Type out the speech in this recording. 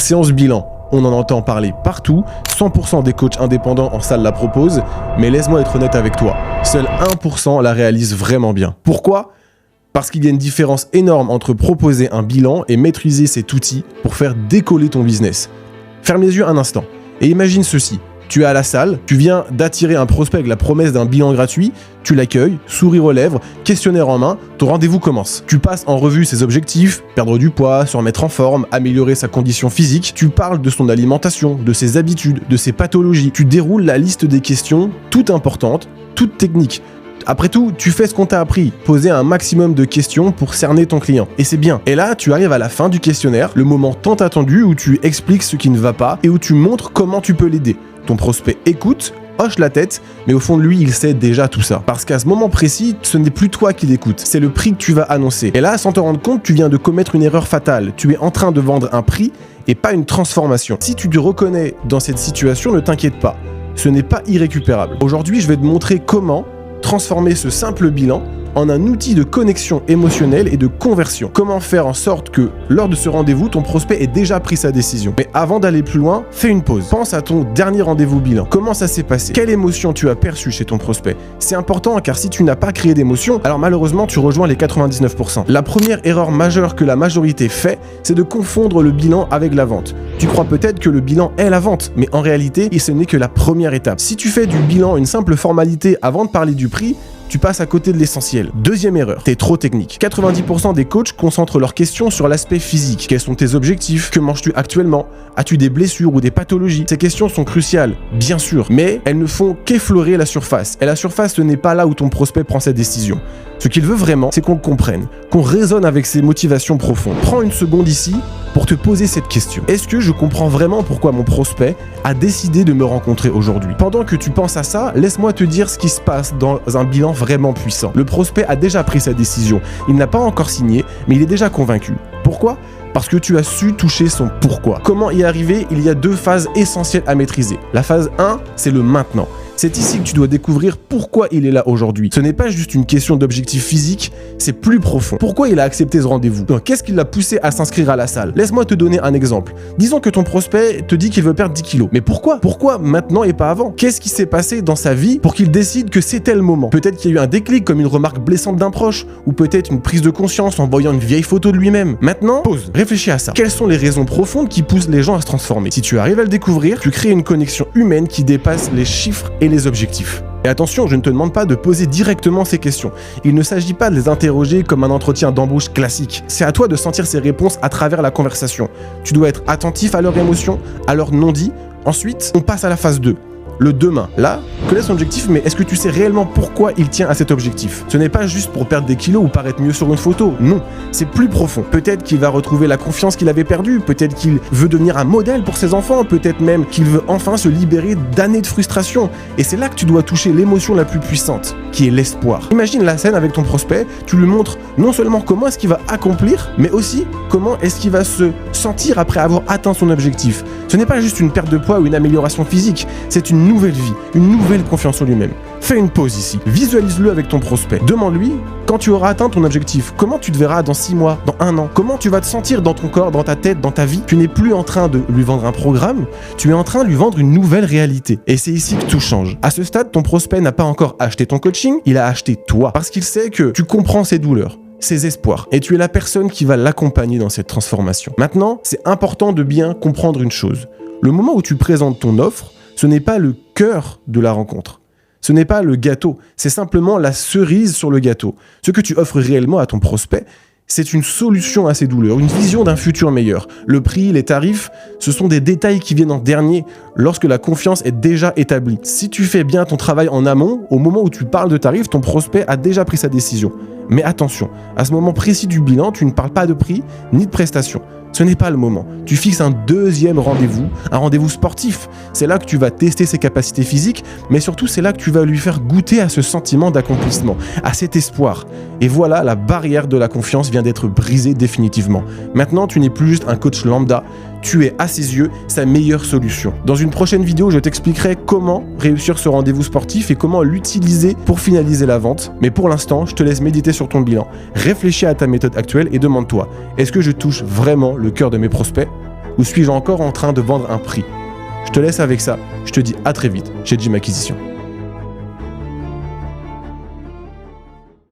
séance bilan. On en entend parler partout, 100% des coachs indépendants en salle la proposent, mais laisse-moi être honnête avec toi, seul 1% la réalise vraiment bien. Pourquoi ? Parce qu'il y a une différence énorme entre proposer un bilan et maîtriser cet outil pour faire décoller ton business. Ferme les yeux un instant et imagine ceci. Tu es à la salle, tu viens d'attirer un prospect avec la promesse d'un bilan gratuit, tu l'accueilles, sourire aux lèvres, questionnaire en main, ton rendez-vous commence. Tu passes en revue ses objectifs, perdre du poids, se remettre en forme, améliorer sa condition physique, tu parles de son alimentation, de ses habitudes, de ses pathologies, tu déroules la liste des questions, toutes importantes, toutes techniques. Après tout, tu fais ce qu'on t'a appris, poser un maximum de questions pour cerner ton client. Et c'est bien. Et là, tu arrives à la fin du questionnaire, le moment tant attendu où tu expliques ce qui ne va pas et où tu montres comment tu peux l'aider. Ton prospect écoute, hoche la tête, mais au fond de lui, il sait déjà tout ça. Parce qu'à ce moment précis, ce n'est plus toi qui l'écoutes, c'est le prix que tu vas annoncer. Et là, sans te rendre compte, tu viens de commettre une erreur fatale. Tu es en train de vendre un prix et pas une transformation. Si tu te reconnais dans cette situation, ne t'inquiète pas. Ce n'est pas irrécupérable. Aujourd'hui, je vais te montrer comment transformer ce simple bilan en un outil de connexion émotionnelle et de conversion. Comment faire en sorte que, lors de ce rendez-vous, ton prospect ait déjà pris sa décision. Mais avant d'aller plus loin, fais une pause. Pense à ton dernier rendez-vous bilan. Comment ça s'est passé? Quelle émotion tu as perçue chez ton prospect? C'est important car si tu n'as pas créé d'émotion, alors malheureusement, tu rejoins les 99%. La première erreur majeure que la majorité fait, c'est de confondre le bilan avec la vente. Tu crois peut-être que le bilan est la vente, mais en réalité, ce n'est que la première étape. Si tu fais du bilan une simple formalité avant de parler du prix, tu passes à côté de l'essentiel. Deuxième erreur, t'es trop technique. 90% des coachs concentrent leurs questions sur l'aspect physique. Quels sont tes objectifs? Que manges-tu actuellement? As-tu des blessures ou des pathologies? Ces questions sont cruciales, bien sûr, mais elles ne font qu'effleurer la surface. Et la surface, ce n'est pas là où ton prospect prend sa décision. Ce qu'il veut vraiment, c'est qu'on le comprenne, qu'on raisonne avec ses motivations profondes. Prends une seconde ici pour te poser cette question. Est-ce que je comprends vraiment pourquoi mon prospect a décidé de me rencontrer aujourd'hui? Pendant que tu penses à ça, laisse-moi te dire ce qui se passe dans un bilan vraiment puissant. Le prospect a déjà pris sa décision. Il n'a pas encore signé, mais il est déjà convaincu. Pourquoi ? Parce que tu as su toucher son pourquoi. Comment y arriver? Il y a deux phases essentielles à maîtriser. La phase 1, c'est le maintenant. C'est ici que tu dois découvrir pourquoi il est là aujourd'hui. Ce n'est pas juste une question d'objectif physique, c'est plus profond. Pourquoi il a accepté ce rendez-vous? Qu'est-ce qui l'a poussé à s'inscrire à la salle? Laisse-moi te donner un exemple. Disons que ton prospect te dit qu'il veut perdre 10 kilos. Mais pourquoi? Pourquoi maintenant et pas avant? Qu'est-ce qui s'est passé dans sa vie pour qu'il décide que c'était le moment? Peut-être qu'il y a eu un déclic comme une remarque blessante d'un proche, ou peut-être une prise de conscience en voyant une vieille photo de lui-même. Maintenant, pause, réfléchis à ça. Quelles sont les raisons profondes qui poussent les gens à se transformer? Si tu arrives à le découvrir, tu crées une connexion humaine qui dépasse les chiffres et les objectifs. Et attention, je ne te demande pas de poser directement ces questions. Il ne s'agit pas de les interroger comme un entretien d'embauche classique. C'est à toi de sentir ces réponses à travers la conversation. Tu dois être attentif à leurs émotions, à leurs non-dits. Ensuite, on passe à la phase 2. Le demain. Là, connais son objectif, mais est-ce que tu sais réellement pourquoi il tient à cet objectif? Ce n'est pas juste pour perdre des kilos ou paraître mieux sur une photo, non, c'est plus profond. Peut-être qu'il va retrouver la confiance qu'il avait perdue, peut-être qu'il veut devenir un modèle pour ses enfants, peut-être même qu'il veut enfin se libérer d'années de frustration. Et c'est là que tu dois toucher l'émotion la plus puissante, qui est l'espoir. Imagine la scène avec ton prospect, tu lui montres non seulement comment est-ce qu'il va accomplir, mais aussi comment est-ce qu'il va se sentir après avoir atteint son objectif. Ce n'est pas juste une perte de poids ou une amélioration physique, c'est une nouvelle vie, une nouvelle confiance en lui-même. Fais une pause ici, visualise-le avec ton prospect. Demande-lui, quand tu auras atteint ton objectif, comment tu te verras dans 6 mois, dans 1 an? Comment tu vas te sentir dans ton corps, dans ta tête, dans ta vie? Tu n'es plus en train de lui vendre un programme, tu es en train de lui vendre une nouvelle réalité. Et c'est ici que tout change. À ce stade, ton prospect n'a pas encore acheté ton coaching, il a acheté toi. Parce qu'il sait que tu comprends ses douleurs, ses espoirs, et tu es la personne qui va l'accompagner dans cette transformation. Maintenant, c'est important de bien comprendre une chose. Le moment où tu présentes ton offre, ce n'est pas le cœur de la rencontre. Ce n'est pas le gâteau, c'est simplement la cerise sur le gâteau. Ce que tu offres réellement à ton prospect, c'est une solution à ses douleurs, une vision d'un futur meilleur. Le prix, les tarifs, ce sont des détails qui viennent en dernier lorsque la confiance est déjà établie. Si tu fais bien ton travail en amont, au moment où tu parles de tarifs, ton prospect a déjà pris sa décision. Mais attention, à ce moment précis du bilan, tu ne parles pas de prix ni de prestation. Ce n'est pas le moment. Tu fixes un deuxième rendez-vous, un rendez-vous sportif. C'est là que tu vas tester ses capacités physiques, mais surtout c'est là que tu vas lui faire goûter à ce sentiment d'accomplissement, à cet espoir. Et voilà, la barrière de la confiance vient d'être brisée définitivement. Maintenant, tu n'es plus juste un coach lambda, tu es à ses yeux sa meilleure solution. Dans une prochaine vidéo, je t'expliquerai comment réussir ce rendez-vous sportif et comment l'utiliser pour finaliser la vente. Mais pour l'instant, je te laisse méditer sur ton bilan. Réfléchis à ta méthode actuelle et demande-toi, est-ce que je touche vraiment le cœur de mes prospects? Ou suis-je encore en train de vendre un prix? Je te laisse avec ça. Je te dis à très vite chez Gym Acquisition.